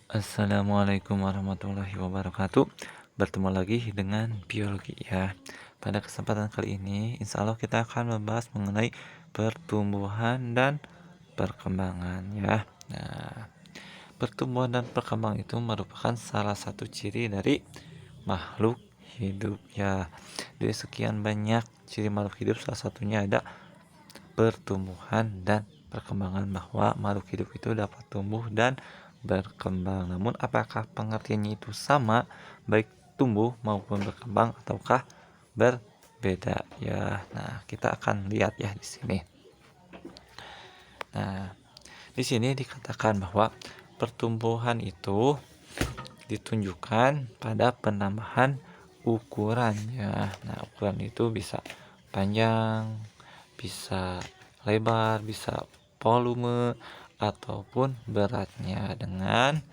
Assalamualaikum warahmatullahi wabarakatuh. Bertemu lagi dengan biologi ya. Pada kesempatan kali ini, insya Allah kita akan membahas mengenai pertumbuhan dan perkembangan ya. Nah, pertumbuhan dan perkembangan itu merupakan salah satu ciri dari makhluk hidup ya. Dari sekian banyak ciri makhluk hidup, salah satunya ada pertumbuhan dan perkembangan, bahwa makhluk hidup itu dapat tumbuh dan berkembang. Namun apakah pengertiannya itu sama baik tumbuh maupun berkembang ataukah berbeda ya. Nah, kita akan lihat ya di sini. Nah, di sini dikatakan bahwa pertumbuhan itu ditunjukkan pada penambahan ukuran ya. Nah, ukuran itu bisa panjang, bisa lebar, bisa volume ataupun beratnya, dengan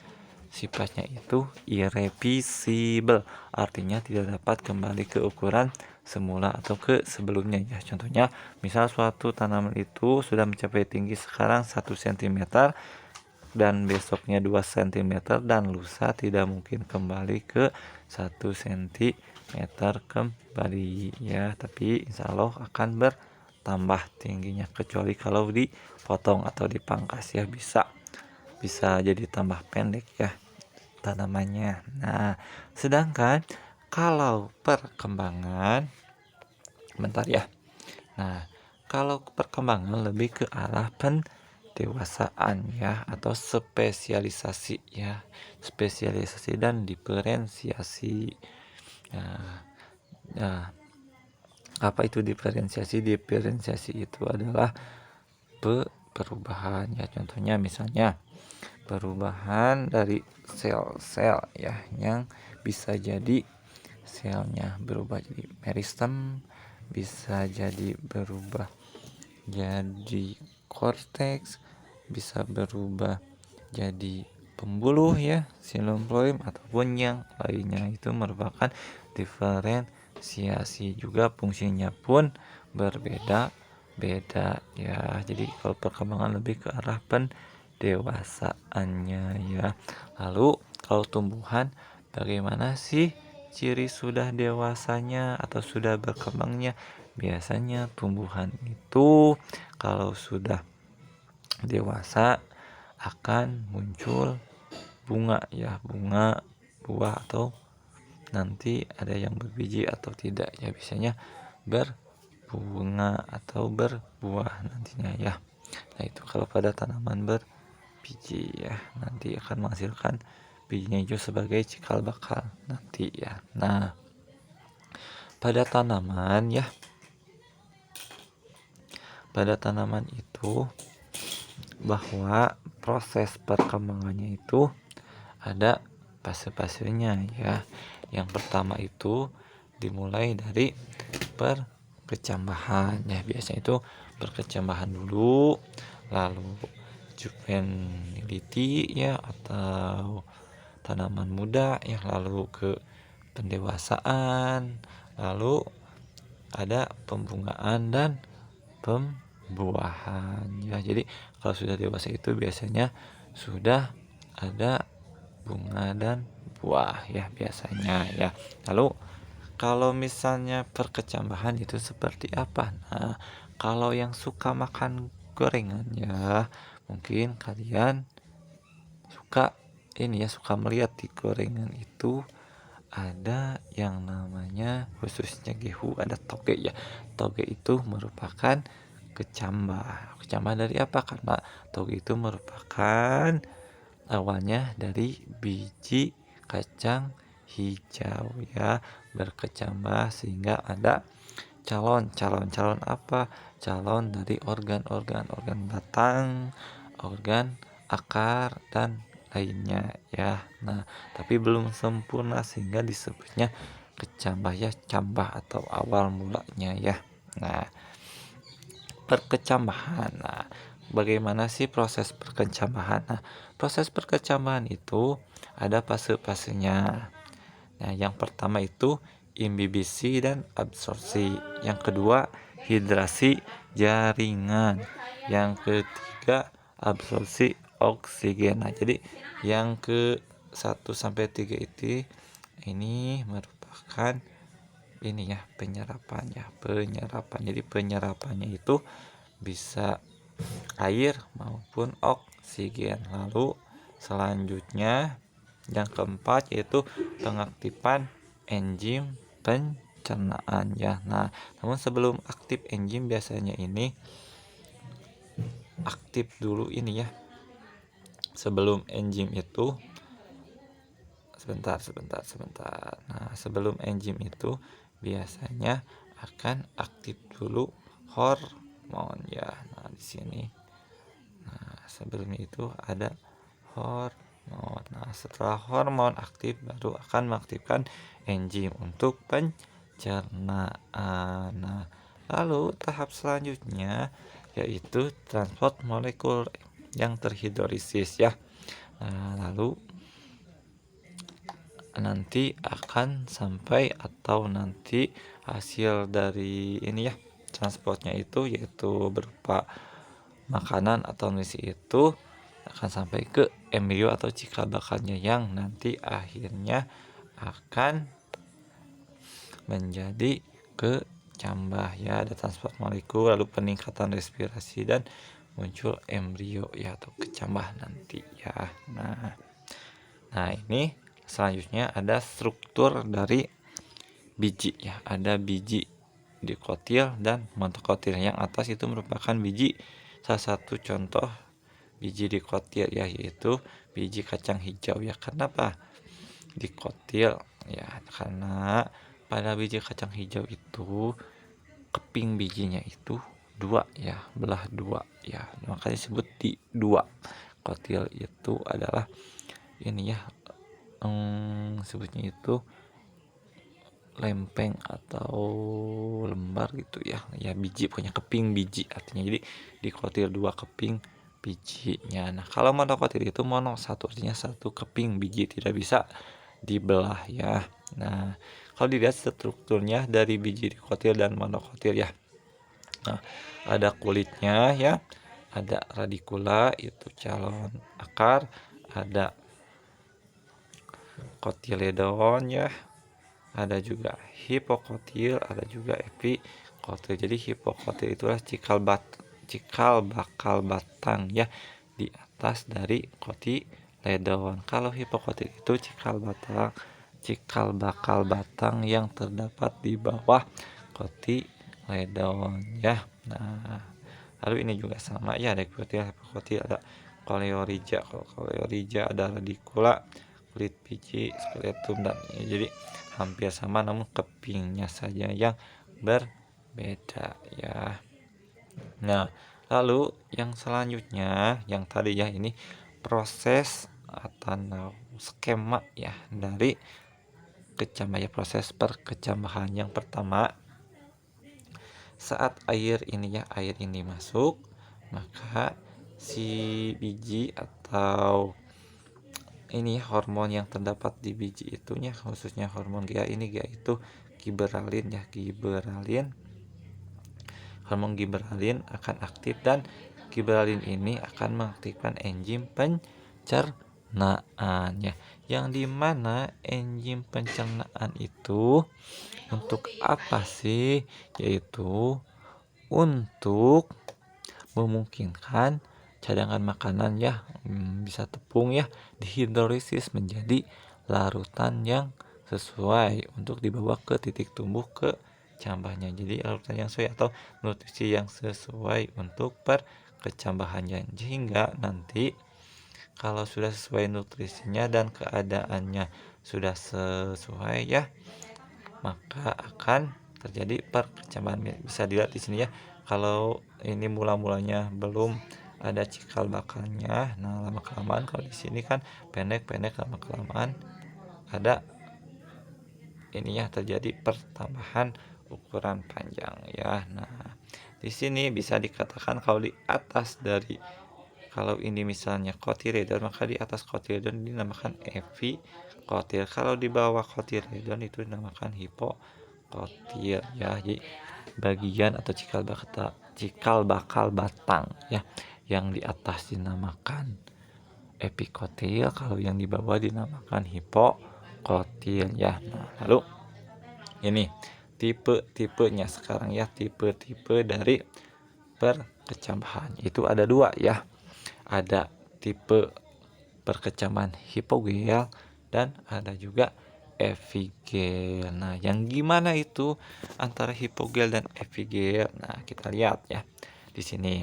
sifatnya itu irreversible, artinya tidak dapat kembali ke ukuran semula atau ke sebelumnya ya. Contohnya, misal suatu tanaman itu sudah mencapai tinggi sekarang 1 cm dan besoknya 2 cm dan lusa tidak mungkin kembali ke 1 cm kembali ya, tapi insya Allah akan bertambah tingginya, kecuali kalau dipotong atau dipangkas ya, bisa jadi tambah pendek ya tanamannya. Nah, sedangkan kalau perkembangan, bentar ya. Nah, kalau perkembangan lebih ke arah pendewasaan ya, atau spesialisasi ya, spesialisasi dan diferensiasi. Nah, nah, apa itu diferensiasi? Diferensiasi itu adalah perubahan ya. Contohnya misalnya perubahan dari sel-sel ya, yang bisa jadi selnya berubah jadi meristem, bisa jadi berubah jadi korteks, bisa berubah jadi pembuluh ya, xilem phloem, ataupun yang lainnya. Itu merupakan diferensiasi, juga fungsinya pun berbeda-beda ya. Jadi kalau perkembangan lebih ke arah pendewasaannya ya. Lalu kalau tumbuhan, bagaimana sih ciri sudah dewasanya atau sudah berkembangnya? Biasanya tumbuhan itu kalau sudah dewasa akan muncul bunga ya, bunga, buah, atau nanti ada yang berbiji atau tidak ya, biasanya berbunga atau berbuah nantinya ya. Nah, itu kalau pada tanaman berbiji ya, nanti akan menghasilkan bijinya itu sebagai cikal bakal nanti ya. Nah, pada tanaman itu, bahwa proses perkembangannya itu ada fase-fasenya ya. Yang pertama itu dimulai dari perkecambahan ya, biasanya itu perkecambahan dulu, lalu juvenility ya, atau tanaman muda ya, lalu ke pendewasaan, lalu ada pembungaan dan pembuahan ya. Jadi kalau sudah dewasa itu biasanya sudah ada bunga dan buah ya biasanya ya. Lalu kalau misalnya perkecambahan itu seperti apa? Nah, kalau yang suka makan gorengan ya, mungkin kalian suka ini ya, suka melihat di gorengan itu ada yang namanya, khususnya gehu, ada toge ya. Toge itu merupakan kecambah. Kecambah dari apa? Karena toge itu merupakan awalnya dari biji kacang hijau ya, berkecambah sehingga ada calon apa? Calon dari organ batang, organ akar, dan lainnya ya. Nah, tapi belum sempurna sehingga disebutnya kecambah ya, cambah atau awal mulanya ya. Nah, perkecambahan. Nah, bagaimana sih proses perkecambahan? Nah, proses perkecambahan itu ada fase-fasenya. Nah, yang pertama itu imbibisi dan absorpsi. Yang kedua, hidrasi jaringan. Yang ketiga, absorpsi oksigen. Nah, jadi yang ke 1 sampai 3 itu ini merupakan ini ya penyerapan ya, penyerapan. Jadi penyerapannya itu bisa air maupun oksigen. Lalu selanjutnya yang keempat yaitu pengaktifan enzim pencernaan ya. Nah, namun sebelum aktif enzim biasanya ini aktif dulu ini ya. Sebelum enzim itu sebentar. Nah, sebelum enzim itu biasanya akan aktif dulu hormon ya. Nah, di sini. Nah, sebelum itu ada hormon. Nah, setelah hormon aktif baru akan mengaktifkan enzim untuk pencernaan. Nah, lalu tahap selanjutnya yaitu transport molekul yang terhidrolisis ya. Nah, lalu nanti akan sampai atau nanti hasil dari ini ya transportnya itu yaitu berupa makanan atau nutrisi itu akan sampai ke embrio atau cikal bakalnya yang nanti akhirnya akan menjadi kecambah ya. Ada transport molekul lalu peningkatan respirasi dan muncul embrio ya atau kecambah nanti ya. Nah, ini selanjutnya ada struktur dari biji ya. Ada biji dikotil dan monokotil. Yang atas itu merupakan biji, salah satu contoh biji dikotil ya, yaitu biji kacang hijau ya. Kenapa dikotil ya? Karena pada biji kacang hijau itu keping bijinya itu dua ya, belah dua ya, makanya disebut di dua. Kotil itu adalah ini ya, sebutnya itu lempeng atau lembar gitu ya. Ya biji punya keping biji artinya. Jadi dikotil dua keping bijinya. Nah, kalau monokotil itu mono satu artinya satu keping biji, tidak bisa dibelah ya. Nah, kalau dilihat strukturnya dari biji dikotil dan monokotil ya. Nah, ada kulitnya ya. Ada radikula itu calon akar, ada kotiledon ya, ada juga hipokotil, ada juga epikotil. Jadi hipokotil itulah cikal bakal batang ya di atas dari kotiledon. Kalau hipokotil itu cikal bakal batang yang terdapat di bawah kotiledon ya. Nah, lalu ini juga sama ya, ada hipokotil, ada koleorhiza. Kalau koleorhiza ada radikula, kulit biji, skeletum dan ini. Jadi hampir sama namun kepingnya saja yang berbeda ya. Nah, lalu yang selanjutnya yang tadi ya, ini proses atau skema ya dari kecambah ya, proses perkecambahan. Yang pertama, saat air ini masuk, maka si biji atau ini hormon yang terdapat di biji itunya, khususnya hormon GA itu giberalin ya, hormon giberalin akan aktif dan giberalin ini akan mengaktifkan enzim pencernaan ya, yang dimana enzim pencernaan itu untuk apa sih? Yaitu untuk memungkinkan cadangan makanan ya, bisa tepung ya, dihidrolisis menjadi larutan yang sesuai untuk dibawa ke titik tumbuh ke cambahnya. Jadi larutan yang sesuai atau nutrisi yang sesuai untuk perkecambahannya, sehingga nanti kalau sudah sesuai nutrisinya dan keadaannya sudah sesuai ya, maka akan terjadi perkecambahan. Bisa dilihat di sini ya, kalau ini mula-mulanya belum ada cikal bakalnya. Nah, lama kelamaan kalau di sini kan pendek-pendek, lama kelamaan ada ini ya, terjadi pertambahan ukuran panjang ya. Nah, di sini bisa dikatakan kalau di atas dari, kalau ini misalnya kotiledon, maka di atas kotiledon dinamakan epikotil. Kalau di bawah kotiledon itu dinamakan hipokotil ya. Jadi bagian atau cikal bakal batang ya, yang di atas dinamakan epikotil, kalau yang di bawah dinamakan hipokotil ya. Nah, lalu ini tipe-tipenya sekarang ya, tipe-tipe dari perkecambahan. Itu ada dua ya. Ada tipe perkecambahan hipogel dan ada juga epigel. Nah, yang gimana itu antara hipogel dan epigel? Nah, kita lihat ya. Di sini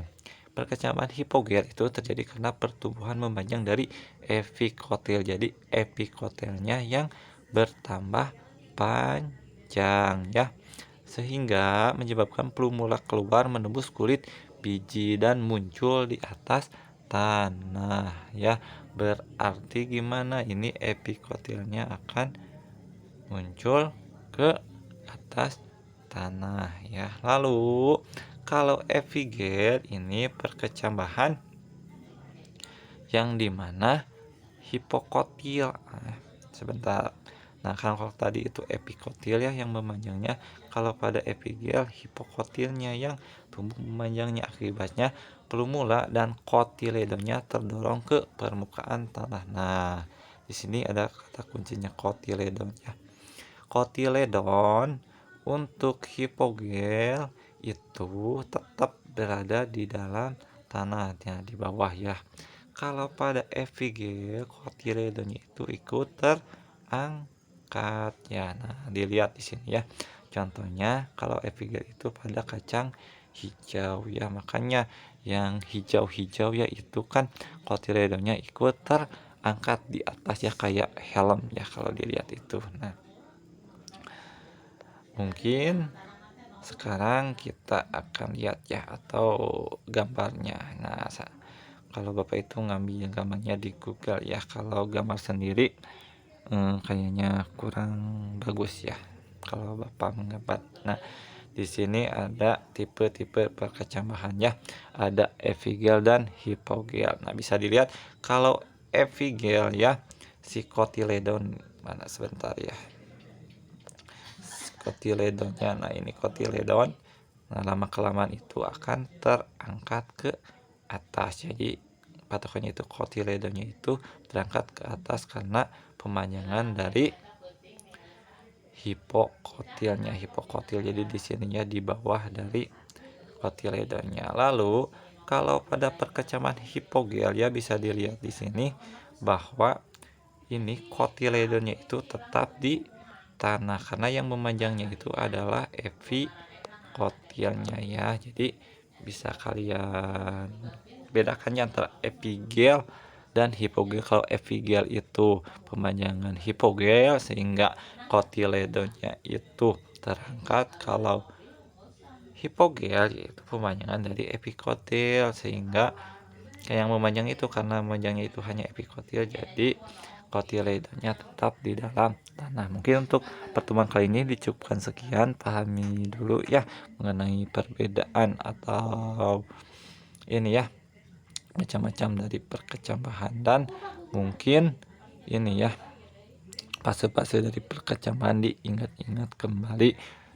perkecambahan hipogel itu terjadi karena pertumbuhan memanjang dari epikotel. Jadi epikotelnya yang bertambah panjang ya, sehingga menyebabkan plumula keluar menembus kulit biji dan muncul di atas tanah ya. Berarti gimana, ini epikotelnya akan muncul ke atas tanah ya. Lalu kalau epigel ini perkecambahan yang dimana hipokotil. Sebentar. Nah, kalau tadi itu epikotil ya yang memanjangnya, kalau pada epigel hipokotilnya yang tumbuh memanjangnya, akibatnya plumula dan kotiledonnya terdorong ke permukaan tanah. Nah, di sini ada kata kuncinya kotiledon ya. Kotiledon untuk hipogel itu tetap berada di dalam tanahnya di bawah ya. Kalau pada epigel kotiledonnya itu ikut terangkat ya. Nah, dilihat di sini ya. Contohnya kalau epigel itu pada kacang hijau ya, makanya yang hijau-hijau ya itu kan kotiledonnya ikut terangkat di atas ya, kayak helm ya kalau dilihat itu. Nah, mungkin sekarang kita akan lihat ya atau gambarnya. Nah, kalau Bapak itu ngambil gambarnya di Google ya, kalau gambar sendiri kayaknya kurang bagus ya kalau Bapak menggambar. Nah, di sini ada tipe-tipe perkecambahan ya. Ada epigel dan hipogel. Nah, bisa dilihat kalau epigel ya, si kotiledon mana sebentar ya. Kotiledonnya. Nah, ini kotiledon. Nah, lama kelamaan itu akan terangkat ke atas. Jadi patokannya itu kotiledonnya itu terangkat ke atas karena pemanjangan dari hipokotilnya. Hipokotil jadi di sininya di bawah dari kotiledonnya. Lalu kalau pada perkecambahan hipogel ya, bisa dilihat di sini bahwa ini kotiledonnya itu tetap di tanah karena yang memanjangnya itu adalah epikotilnya ya. Jadi bisa kalian bedakannya antara epigel dan hipogel. Kalau epigel itu pemanjangan hipogel sehingga kotiledonnya itu terangkat. Kalau hipogel yaitu pemanjangan dari epikotil sehingga yang memanjang itu, karena memanjangnya itu hanya epikotil, jadi kotiledonnya tetap di dalam tanah. Mungkin untuk pertemuan kali ini dicukupkan sekian. Pahami dulu ya mengenai perbedaan atau ini ya macam-macam dari perkecambahan, dan mungkin ini ya fase-fase dari perkecambahan diingat-ingat kembali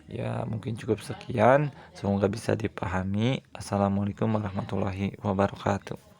ya. Mungkin cukup sekian, semoga bisa dipahami. Assalamualaikum warahmatullahi wabarakatuh.